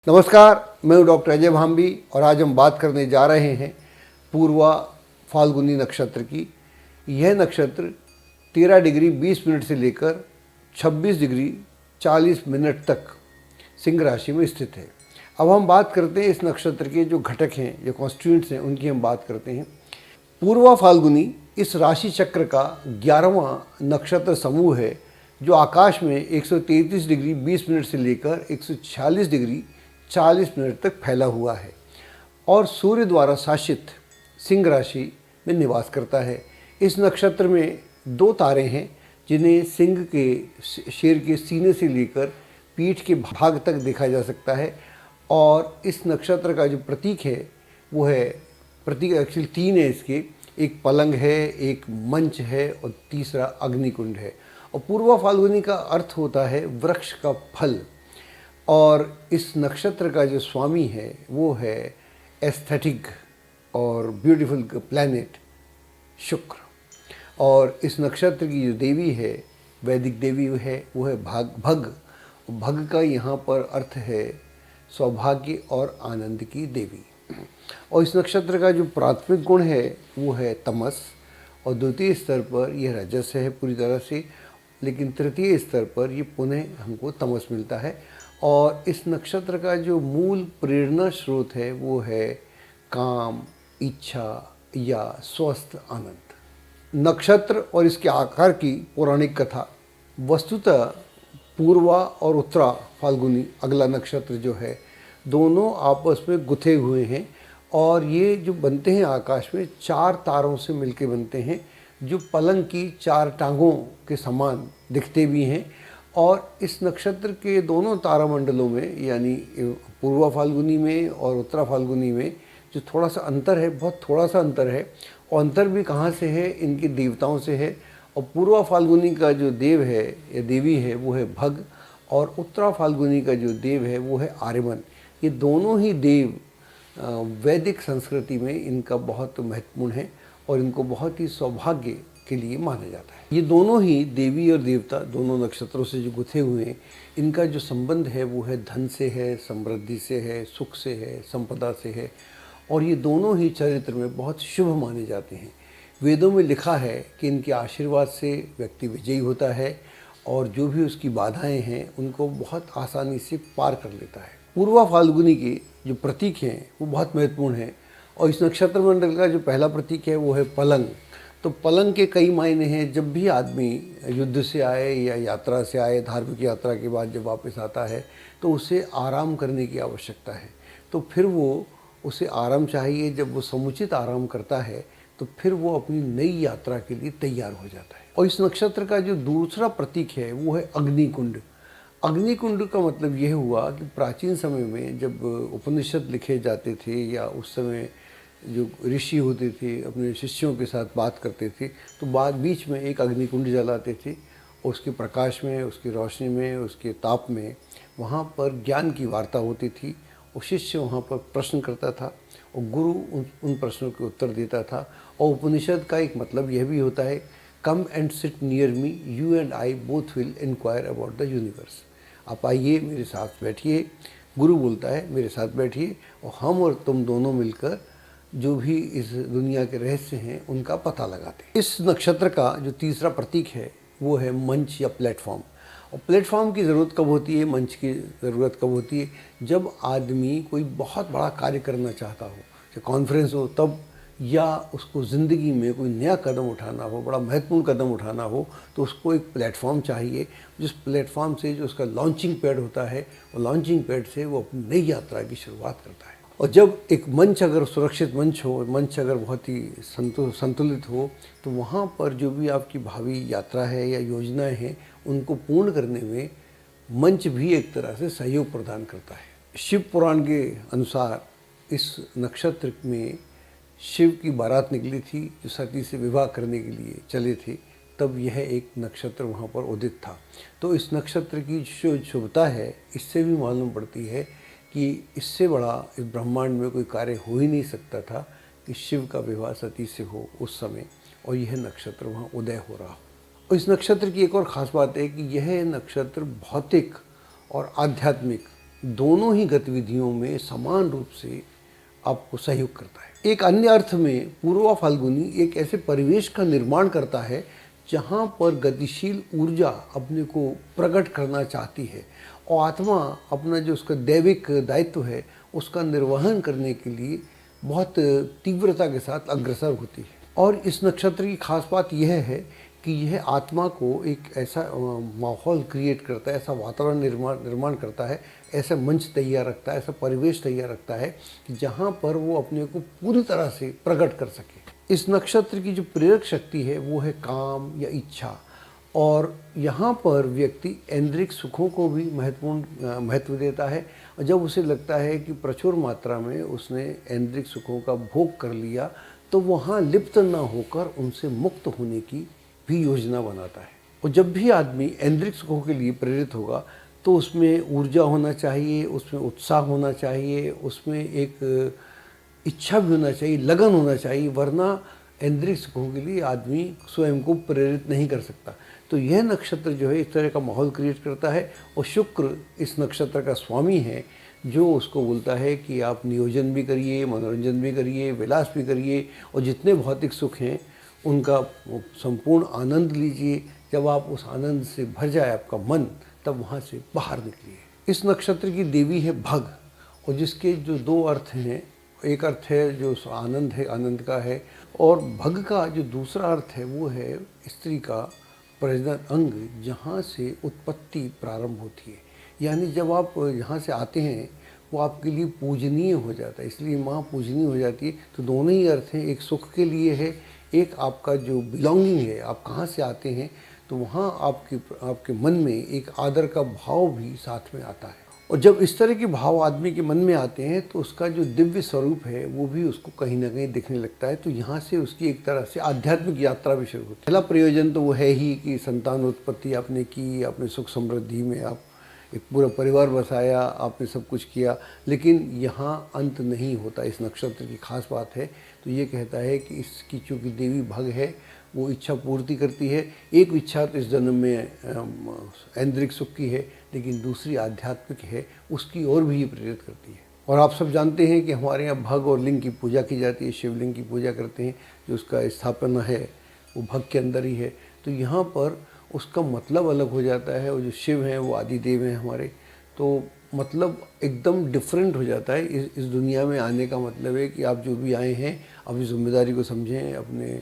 नमस्कार, मैं हूं डॉक्टर अजय भांबी और आज हम बात करने जा रहे हैं पूर्वा फाल्गुनी नक्षत्र की। यह नक्षत्र 13 डिग्री 20 मिनट से लेकर 26 डिग्री 40 मिनट तक सिंह राशि में स्थित है। अब हम बात करते हैं इस नक्षत्र के जो घटक हैं, जो कॉन्स्टिट्यूएंट्स हैं, उनकी हम बात करते हैं। पूर्वा फाल्गुनी इस राशि चक्र का 11वां नक्षत्र समूह है जो आकाश में 133 डिग्री 20 मिनट से लेकर 146 डिग्री 40 मिनट तक फैला हुआ है और सूर्य द्वारा शासित सिंह राशि में निवास करता है। इस नक्षत्र में दो तारे हैं जिन्हें सिंह के शेर के सीने से लेकर पीठ के भाग तक देखा जा सकता है और इस नक्षत्र का जो प्रतीक है वो है, प्रतीक एक्चुअली तीन है इसके, एक पलंग है, एक मंच है और तीसरा अग्निकुंड है। और पूर्वा फाल्गुनी का अर्थ होता है वृक्ष का फल और इस नक्षत्र का जो स्वामी है वो है एस्थेटिक और ब्यूटीफुल प्लैनेट शुक्र। और इस नक्षत्र की जो देवी है, वैदिक देवी है, वो है भग। भग का यहाँ पर अर्थ है सौभाग्य और आनंद की देवी। और इस नक्षत्र का जो प्राथमिक गुण है वो है तमस और द्वितीय स्तर पर यह रजस है पूरी तरह से, लेकिन तृतीय स्तर पर ये पुनः हमको तमस मिलता है। और इस नक्षत्र का जो मूल प्रेरणा स्रोत है वो है काम, इच्छा या स्वस्थ आनंद। नक्षत्र और इसके आकार की पौराणिक कथा। वस्तुतः पूर्वा और उत्तरा फाल्गुनी अगला नक्षत्र जो है, दोनों आपस में गुथे हुए हैं और ये जो बनते हैं आकाश में 4 तारों से मिलके बनते हैं जो पलंग की 4 टांगों के समान दिखते भी हैं। और इस नक्षत्र के दोनों तारामंडलों में, यानी पूर्वा फाल्गुनी में और उत्तरा फाल्गुनी में जो थोड़ा सा अंतर है, बहुत थोड़ा सा अंतर है, और अंतर भी कहाँ से है, इनके देवताओं से है। और पूर्वा फाल्गुनी का जो देव है या देवी है वो है भग और उत्तरा फाल्गुनी का जो देव है वो है आर्यमन। ये दोनों ही देव वैदिक संस्कृति में इनका बहुत महत्वपूर्ण है और इनको बहुत ही सौभाग्य के लिए माना जाता है। ये दोनों ही देवी और देवता दोनों नक्षत्रों से जो गुथे हुए हैं, इनका जो संबंध है वो है धन से है, समृद्धि से है, सुख से है, संपदा से है और ये दोनों ही चरित्र में बहुत शुभ माने जाते हैं। वेदों में लिखा है कि इनके आशीर्वाद से व्यक्ति विजयी होता है और जो भी उसकी बाधाएं हैं उनको बहुत आसानी से पार कर लेता है। पूर्वा फाल्गुनी के जो प्रतीक हैं वो बहुत महत्वपूर्ण हैं और इस नक्षत्र मंडल का जो पहला प्रतीक है वो है पलंग। तो पलंग के कई मायने हैं। जब भी आदमी युद्ध से आए या यात्रा से आए, धार्मिक यात्रा के बाद जब वापस आता है तो उसे आराम करने की आवश्यकता है, तो फिर वो उसे आराम चाहिए। जब वो समुचित आराम करता है तो फिर वो अपनी नई यात्रा के लिए तैयार हो जाता है। और इस नक्षत्र का जो दूसरा प्रतीक है वो है अग्निकुंड। अग्निकुंड का मतलब यह हुआ कि प्राचीन समय में जब उपनिषद लिखे जाते थे या उस समय जो ऋषि होते थे अपने शिष्यों के साथ बात करते थे तो बाद बीच में एक अग्निकुंड जलाते थे। उसके प्रकाश में, उसकी रोशनी में, उसके ताप में वहाँ पर ज्ञान की वार्ता होती थी और शिष्य वहाँ पर प्रश्न करता था और गुरु उन प्रश्नों के उत्तर देता था। और उपनिषद का एक मतलब यह भी होता है, come and sit near me, you and I both will inquire about the universe. आप आइए, मेरे साथ बैठिए, गुरु बोलता है मेरे साथ बैठिए और हम और तुम दोनों मिलकर जो भी इस दुनिया के रहस्य हैं उनका पता लगाते हैं। इस नक्षत्र का जो तीसरा प्रतीक है वो है मंच या प्लेटफॉर्म। और प्लेटफॉर्म की ज़रूरत कब होती है, मंच की ज़रूरत कब होती है, जब आदमी कोई बहुत बड़ा कार्य करना चाहता हो, चाहे कॉन्फ्रेंस हो तब, या उसको ज़िंदगी में कोई नया कदम उठाना हो, बड़ा महत्वपूर्ण कदम उठाना हो, तो उसको एक प्लेटफॉर्म चाहिए। जिस प्लेटफॉर्म से जो उसका लॉन्चिंग पैड होता है, और लॉन्चिंग पैड से वो अपनी नई यात्रा की शुरुआत करता है। और जब एक मंच अगर सुरक्षित मंच हो, मंच अगर बहुत ही संतुलित हो, तो वहाँ पर जो भी आपकी भावी यात्रा है या योजनाएं हैं उनको पूर्ण करने में मंच भी एक तरह से सहयोग प्रदान करता है। शिव पुराण के अनुसार इस नक्षत्र में शिव की बारात निकली थी जो सती से विवाह करने के लिए चले थे, तब यह एक नक्षत्र वहाँ पर उदित था। तो इस नक्षत्र की जो शुभता है इससे भी मालूम पड़ती है कि इससे बड़ा इस ब्रह्मांड में कोई कार्य हो ही नहीं सकता था कि शिव का विवाह सती से हो उस समय और यह नक्षत्र वहाँ उदय हो रहा हो। और इस नक्षत्र की एक और ख़ास बात है कि यह नक्षत्र भौतिक और आध्यात्मिक दोनों ही गतिविधियों में समान रूप से आपको सहयोग करता है। एक अन्य अर्थ में पूर्वा फाल्गुनी एक ऐसे परिवेश का निर्माण करता है जहाँ पर गतिशील ऊर्जा अपने को प्रकट करना चाहती है और आत्मा अपना जो उसका दैविक दायित्व है उसका निर्वहन करने के लिए बहुत तीव्रता के साथ अग्रसर होती है। और इस नक्षत्र की खास बात यह है कि यह आत्मा को एक ऐसा माहौल क्रिएट करता है, ऐसा वातावरण निर्माण करता है, ऐसा मंच तैयार रखता है, ऐसा परिवेश तैयार रखता है कि जहाँ पर वो अपने को पूरी तरह से प्रकट कर सके। इस नक्षत्र की जो प्रेरक शक्ति है वो है काम या इच्छा, और यहाँ पर व्यक्ति ऐन्द्रिक सुखों को भी महत्व देता है। और जब उसे लगता है कि प्रचुर मात्रा में उसने ऐन्द्रिक सुखों का भोग कर लिया तो वहाँ लिप्त न होकर उनसे मुक्त होने की भी योजना बनाता है। और जब भी आदमी ऐन्द्रिक सुखों के लिए प्रेरित होगा तो उसमें ऊर्जा होना चाहिए, उसमें उत्साह होना चाहिए, उसमें एक इच्छा भी होना चाहिए, लगन होना चाहिए, वरना ऐन्द्रिक सुखों के लिए आदमी स्वयं को प्रेरित नहीं कर सकता। तो यह नक्षत्र जो है इस तरह का माहौल क्रिएट करता है। और शुक्र इस नक्षत्र का स्वामी है जो उसको बोलता है कि आप नियोजन भी करिए, मनोरंजन भी करिए, विलास भी करिए और जितने भौतिक सुख हैं उनका संपूर्ण आनंद लीजिए। जब आप उस आनंद से भर जाए आपका मन, तब वहाँ से बाहर निकलिए। इस नक्षत्र की देवी है भग, और जिसके जो दो अर्थ हैं, एक अर्थ है जो आनंद है, आनंद का है, और भग का जो दूसरा अर्थ है वो है स्त्री का प्रजनन अंग, जहाँ से उत्पत्ति प्रारंभ होती है। यानी जब आप यहाँ से आते हैं वो आपके लिए पूजनीय हो जाता है, इसलिए माँ पूजनीय हो जाती है। तो दोनों ही अर्थ हैं, एक सुख के लिए है, एक आपका जो बिलोंगिंग है, आप कहाँ से आते हैं, तो वहाँ आपके मन में एक आदर का भाव भी साथ में आता है। और जब इस तरह के भाव आदमी के मन में आते हैं तो उसका जो दिव्य स्वरूप है वो भी उसको कहीं ना कहीं दिखने लगता है। तो यहाँ से उसकी एक तरह से आध्यात्मिक यात्रा भी शुरू होती है। पहला प्रयोजन तो वो है ही कि संतान उत्पत्ति आपने की, अपने सुख समृद्धि में आप एक पूरा परिवार बसाया, आपने सब कुछ किया, लेकिन यहाँ अंत नहीं होता। इस नक्षत्र की खास बात है तो ये कहता है कि इसकी चूँकि देवी भग है वो इच्छा पूर्ति करती है। एक इच्छा तो इस जन्म में ऐन्द्रिक सुख की है, लेकिन दूसरी आध्यात्मिक है, उसकी ओर भी ये प्रेरित करती है। और आप सब जानते हैं कि हमारे यहाँ भग और लिंग की पूजा की जाती है, शिवलिंग की पूजा करते हैं, जो उसका स्थापना है वो भग के अंदर ही है। तो यहाँ पर उसका मतलब अलग हो जाता है, और जो शिव हैं वो आदिदेव हैं हमारे, तो मतलब एकदम डिफरेंट हो जाता है। इस दुनिया में आने का मतलब है कि आप जो भी आए हैं अपनी जिम्मेदारी को समझें, अपने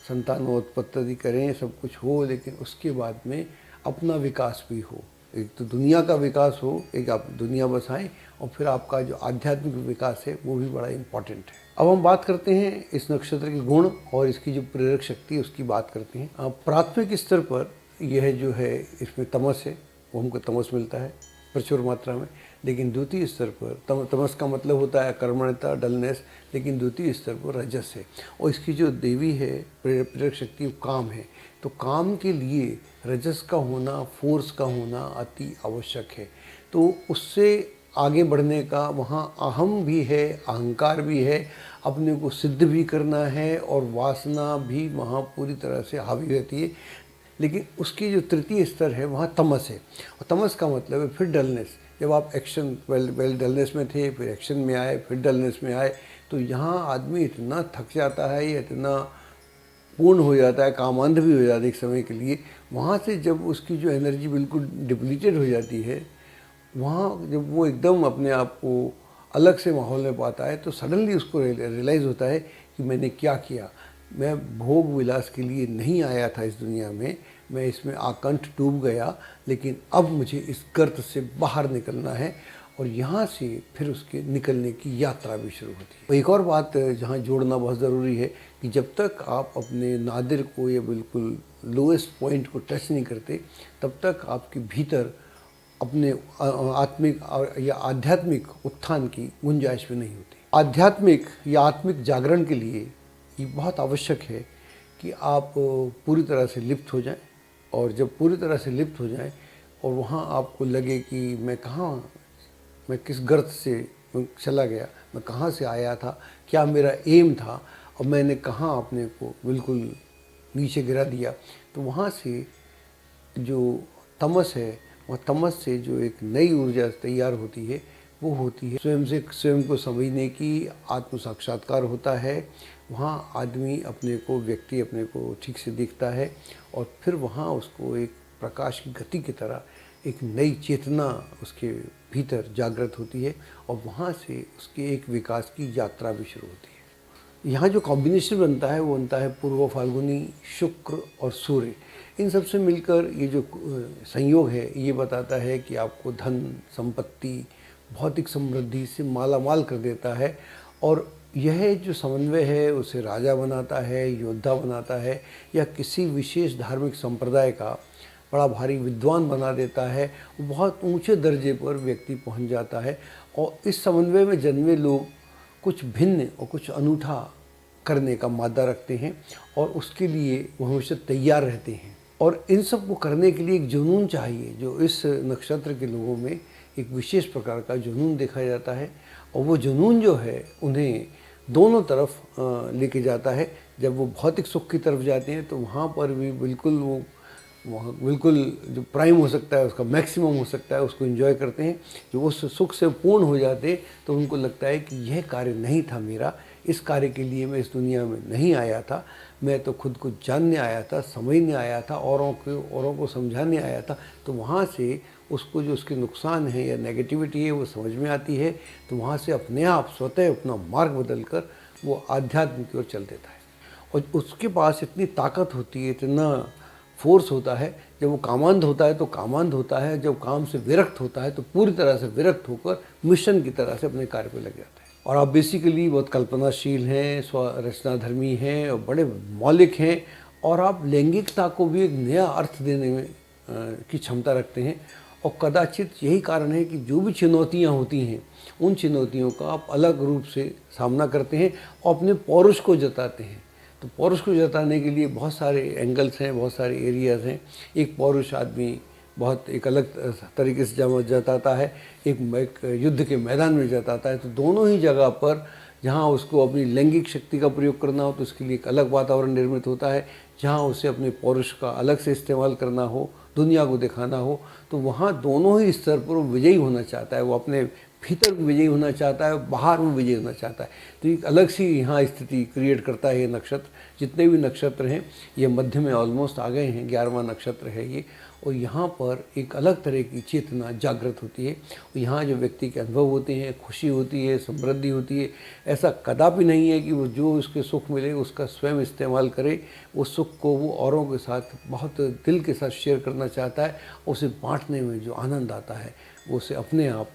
संतानोत्पत्ति करें, सब कुछ हो, लेकिन उसके बाद में अपना विकास भी हो। एक तो दुनिया का विकास हो, एक आप दुनिया बसाएं, और फिर आपका जो आध्यात्मिक विकास है वो भी बड़ा इम्पॉर्टेंट है। अब हम बात करते हैं इस नक्षत्र के गुण और इसकी जो प्रेरक शक्ति है उसकी बात करते हैं। प्राथमिक स्तर पर यह जो है इसमें तमस है, वो हमको तमस मिलता है प्रचुर मात्रा में। लेकिन द्वितीय स्तर पर तमस का मतलब होता है कर्मण्यता, डलनेस, लेकिन द्वितीय स्तर पर रजस है। और इसकी जो देवी है प्रेरक शक्ति वो काम है। तो काम के लिए रजस का होना, फोर्स का होना अति आवश्यक है। तो उससे आगे बढ़ने का वहाँ अहम भी है, अहंकार भी है, अपने को सिद्ध भी करना है, और वासना भी वहाँ पूरी तरह से हावी रहती है। लेकिन उसकी जो तृतीय स्तर है वहाँ तमस है, और तमस का मतलब है फिर डलनेस। जब आप एक्शन वेल डलनेस में थे, फिर एक्शन में आए, फिर डलनेस में आए, तो यहाँ आदमी इतना थक जाता है, या इतना पूर्ण हो जाता है, कामांध भी हो जाता है एक समय के लिए। वहाँ से जब उसकी जो एनर्जी बिल्कुल डिप्लीटेड हो जाती है, वहाँ जब वो एकदम अपने आप को अलग से माहौल में पाता है, तो सडनली उसको रियलाइज़ होता है कि मैंने क्या किया। मैं भोग विलास के लिए नहीं आया था इस दुनिया में, मैं इसमें आकंठ डूब गया, लेकिन अब मुझे इस गर्त से बाहर निकलना है, और यहाँ से फिर उसके निकलने की यात्रा भी शुरू होती है। एक और बात जहाँ जोड़ना बहुत ज़रूरी है कि जब तक आप अपने नादिर को या बिल्कुल लोएस्ट पॉइंट को टच नहीं करते, तब तक आपके भीतर अपने आत्मिक या आध्यात्मिक उत्थान की गुंजाइश भी नहीं होती। आध्यात्मिक या आत्मिक जागरण के लिए ये बहुत आवश्यक है कि आप पूरी तरह से लिप्त हो जाएं, और जब पूरी तरह से लिप्त हो जाएं और वहाँ आपको लगे कि मैं किस गर्त से चला गया, मैं कहाँ से आया था, क्या मेरा एम था, और मैंने कहाँ अपने को बिल्कुल नीचे गिरा दिया, तो वहाँ से जो तमस है और तमस से जो एक नई ऊर्जा तैयार होती है वो होती है स्वयं से स्वयं को समझने की, आत्म साक्षात्कार होता है। वहाँ आदमी अपने को, व्यक्ति अपने को ठीक से दिखता है और फिर वहाँ उसको एक प्रकाश की गति की तरह एक नई चेतना उसके भीतर जागृत होती है और वहाँ से उसके एक विकास की यात्रा भी शुरू होती है। यहाँ जो कॉम्बिनेशन बनता है वो बनता है पूर्व फाल्गुनी, शुक्र और सूर्य। इन सब से मिलकर ये जो संयोग है ये बताता है कि आपको धन, संपत्ति, भौतिक समृद्धि से माला माल कर देता है और यह जो समन्वय है उसे राजा बनाता है, योद्धा बनाता है या किसी विशेष धार्मिक संप्रदाय का बड़ा भारी विद्वान बना देता है। बहुत ऊंचे दर्जे पर व्यक्ति पहुंच जाता है और इस समन्वय में जन्मे लोग कुछ भिन्न और कुछ अनूठा करने का मादा रखते हैं और उसके लिए वो हमेशा तैयार रहते हैं। और इन सब को करने के लिए एक जुनून चाहिए, जो इस नक्षत्र के लोगों में एक विशेष प्रकार का जुनून देखा जाता है और वो जुनून जो है उन्हें दोनों तरफ लेके जाता है। जब वो भौतिक सुख की तरफ जाते हैं तो वहाँ पर भी बिल्कुल वो वहाँ बिल्कुल जो प्राइम हो सकता है, उसका मैक्सिमम हो सकता है, उसको एंजॉय करते हैं। जो उस सुख से पूर्ण हो जाते तो उनको लगता है कि यह कार्य नहीं था मेरा, इस कार्य के लिए मैं इस दुनिया में नहीं आया था, मैं तो खुद को जानने आया था, समझने आया था, औरों को समझाने आया था। तो वहाँ से उसको जो उसके नुकसान है या नेगेटिविटी है वो समझ में आती है। तो वहाँ से अपने आप स्वतः अपना मार्ग बदल कर वो आध्यात्म की ओर चल देता है और उसके पास इतनी ताकत होती है, इतना फोर्स होता है। जब वो कामांध होता है तो कामांध होता है, जब काम से विरक्त होता है तो पूरी तरह से विरक्त होकर मिशन की तरह से अपने कार्य पर लग जाता है। और आप बेसिकली बहुत कल्पनाशील हैं, स्वरचनाधर्मी हैं और बड़े मौलिक हैं और आप लैंगिकता को भी एक नया अर्थ देने में की क्षमता रखते हैं। और कदाचित यही कारण है कि जो भी चुनौतियाँ होती हैं उन चुनौतियों का आप अलग रूप से सामना करते हैं और अपने पौरुष को जताते हैं। तो पौरुष को जताने के लिए बहुत सारे एंगल्स हैं, बहुत सारे एरियाज़ हैं। एक पौरुष आदमी बहुत एक अलग तरीके से जताता है, एक युद्ध के मैदान में जताता है। तो दोनों ही जगह पर जहाँ उसको अपनी लैंगिक शक्ति का प्रयोग करना हो तो उसके लिए एक अलग वातावरण निर्मित होता है। जहाँ उसे अपने पौरुष का अलग से इस्तेमाल करना हो, दुनिया को दिखाना हो, तो वहाँ दोनों ही स्तर पर वो विजयी होना चाहता है। वो अपने भीतर विजयी होना चाहता है, बाहर वो विजयी होना चाहता है। तो एक अलग सी यहाँ स्थिति क्रिएट करता है ये नक्षत्र। जितने भी नक्षत्र हैं ये मध्य में ऑलमोस्ट आ गए हैं, 11वां नक्षत्र है ये। और यहाँ पर एक अलग तरह की चेतना जागृत होती है। यहाँ जो व्यक्ति के अनुभव होते हैं, खुशी होती है, समृद्धि होती है। ऐसा कदापि नहीं है कि वो जो उसके सुख मिले उसका स्वयं इस्तेमाल करे। उस सुख को वो औरों के साथ बहुत दिल के साथ शेयर करना चाहता है। उसे बांटने में जो आनंद आता है वो उसे अपने आप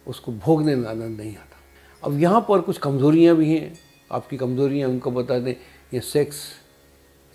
उसको भोगने में आनंद नहीं आता। अब यहाँ पर कुछ कमज़ोरियाँ भी हैं। आपकी कमज़ोरियाँ उनको बता दें, ये सेक्स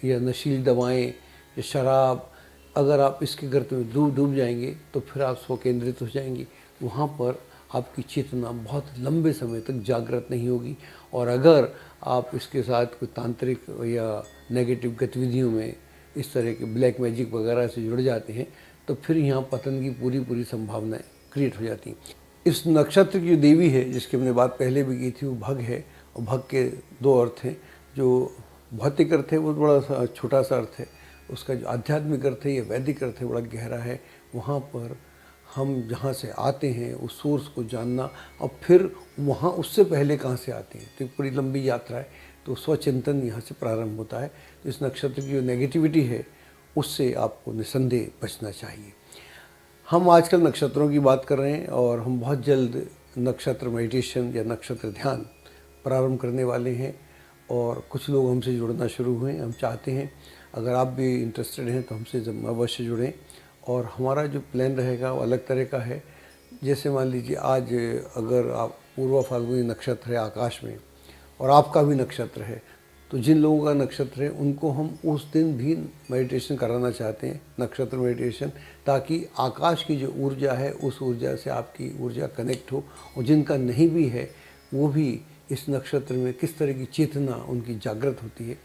या नशीली दवाएं या शराब, अगर आप इसके गर्त में डूब जाएंगे तो फिर आप स्व केंद्रित हो जाएंगे। वहाँ पर आपकी चेतना बहुत लंबे समय तक जागृत नहीं होगी। और अगर आप इसके साथ कोई तांत्रिक या नेगेटिव गतिविधियों में, इस तरह के ब्लैक मैजिक वगैरह से जुड़ जाते हैं तो फिर यहाँ पतन की पूरी संभावनाएं क्रिएट हो जाती हैं। इस नक्षत्र की जो देवी है जिसकी हमने बात पहले भी की थी वो भग है। और भग के दो अर्थ हैं। जो भौतिक अर्थ है वो बड़ा सा छोटा सा अर्थ है, उसका जो आध्यात्मिक अर्थ है या वैदिक अर्थ है बड़ा गहरा है। वहाँ पर हम जहाँ से आते हैं उस सोर्स को जानना और फिर वहाँ उससे पहले कहाँ से आते हैं, तो एक बड़ी लंबी यात्रा है। तो स्वचिंतन यहाँ से प्रारंभ होता है। तो इस नक्षत्र की जो नेगेटिविटी है उससे आपको निसंदेह बचना चाहिए। हम आजकल नक्षत्रों की बात कर रहे हैं और हम बहुत जल्द नक्षत्र मेडिटेशन या नक्षत्र ध्यान प्रारंभ करने वाले हैं और कुछ लोग हमसे जुड़ना शुरू हुए हैं। हम चाहते हैं अगर आप भी इंटरेस्टेड हैं तो हमसे अवश्य जुड़ें। और हमारा जो प्लान रहेगा वो अलग तरह का है। जैसे मान लीजिए आज अगर आप पूर्व फाल्गुनी नक्षत्र है आकाश में और आपका भी नक्षत्र है, तो जिन लोगों का नक्षत्र है उनको हम उस दिन भी मेडिटेशन कराना चाहते हैं, नक्षत्र मेडिटेशन, ताकि आकाश की जो ऊर्जा है उस ऊर्जा से आपकी ऊर्जा कनेक्ट हो। और जिनका नहीं भी है वो भी इस नक्षत्र में किस तरह की चेतना उनकी जागृत होती है।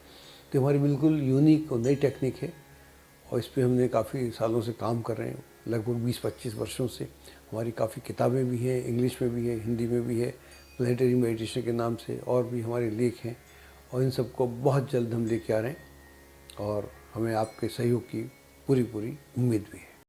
तो हमारी बिल्कुल यूनिक और नई टेक्निक है और इस पर हमने काफ़ी सालों से काम कर रहे हैं, लगभग 20-25 वर्षों से। हमारी काफ़ी किताबें भी हैं, इंग्लिश में भी है, हिंदी में भी है, प्लेनेटरी मेडिटेशन के नाम से, और भी हमारे लेख हैं। और इन सबको बहुत जल्द हम लेके आ रहे हैं और हमें आपके सहयोग की पूरी उम्मीद भी है।